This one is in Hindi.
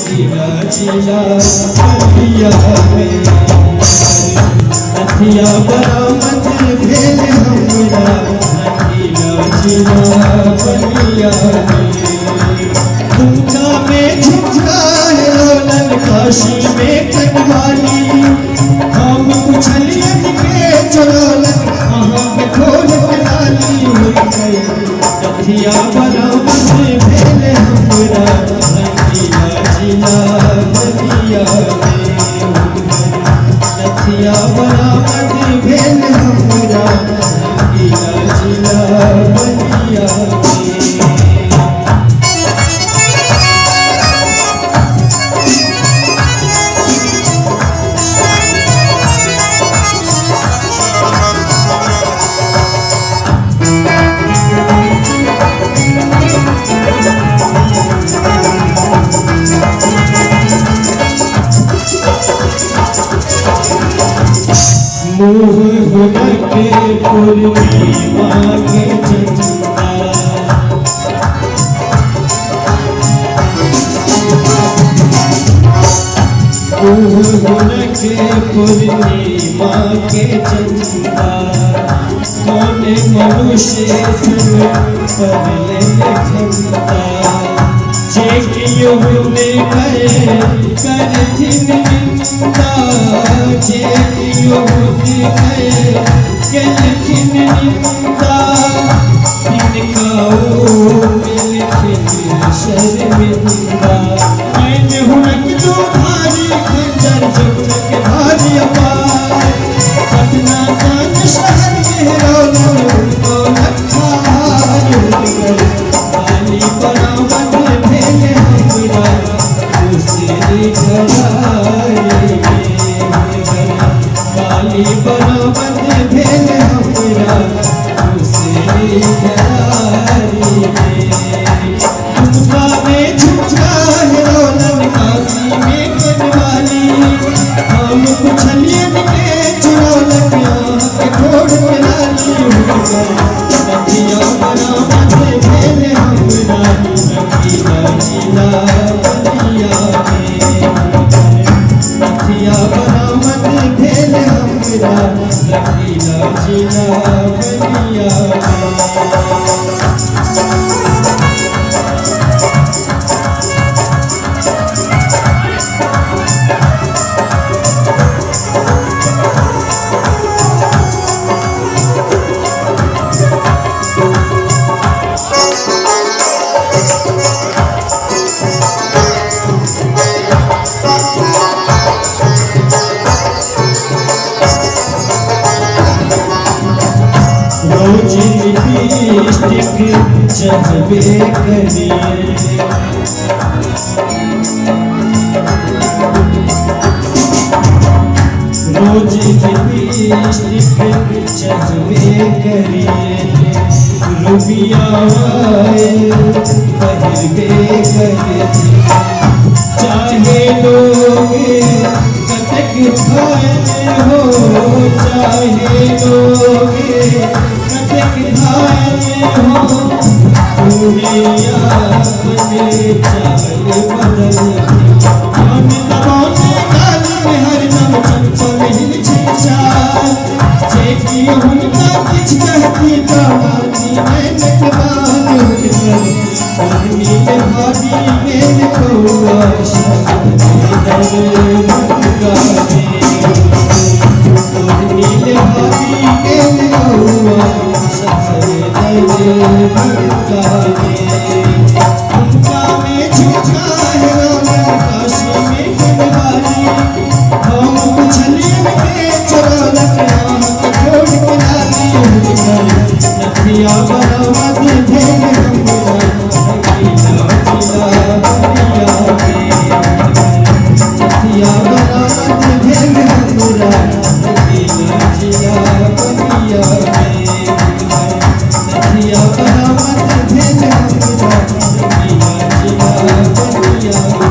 जिला जिला बलिया में नथिया बरामद भेल हमरा जिला जिला बलिया में झुमका में झुमका है रोलन काशी में कटवाली हम पुछलियन के चोरलन अहाँ के खोल बनाली हो गई नथिया बरामद भेल हमरा जिला जिला बलिया में नथिया बरामद भेल हमरा जिला जिला बलिया में मुँह हुनके पूर्णिमा के चंदा मुँह हुनके पूर्णिमा के चंदा कौन मनुष्य पर ले खंदा जे कियो ने करथिन निंदा जे कियो केलखिन निंदा तिनकाओ मिलखिन शर्मिंदा मैन हुनक जो भारी खंजर जुटक भारी अपार पटना सन शहर के रौनक खार बाली बरामद भेल हमरा दूसरी घरारी बाली बरामद भेल हमरा दूसरी घरारी झुमका में झुमका है रोलन काशी में कटवाली हम पुछलियन के चोरलन अहाँ के खोड़ बनाली हो गई नथिया बरामद भेल हमरा जिला जिला बलिया में नथिया बरामद भेल हमरा जिला जिला बलिया में रोज लिपस्टिक चढ़बे करिए रोज लिपस्टिक चढ़बे करिए रुबिया पहिरबे करिए चाहे लोग कतक घायल हो चाहे लोग कतक घायल हो दुनिया बने चाल बदल मन दबाने काल में हरदम चंचल हिल चाल जे की हुनका किछ कहती तो मानी मैं नटवान नील भाभी गेल कौआ नील भाभी गेल कौआ झुमका में झुमका है रोलन काशी में कटवाली हम पुछलियन के चोरलन अहाँ के खोड़ बनाली हो गई नथिया बरामद भेल हमरा जिला जिला बलिया में नथिया बरामद भेल हमरा जिला जिला बलिया में नथिया बरामद भेल हमरा जिला जिला बलिया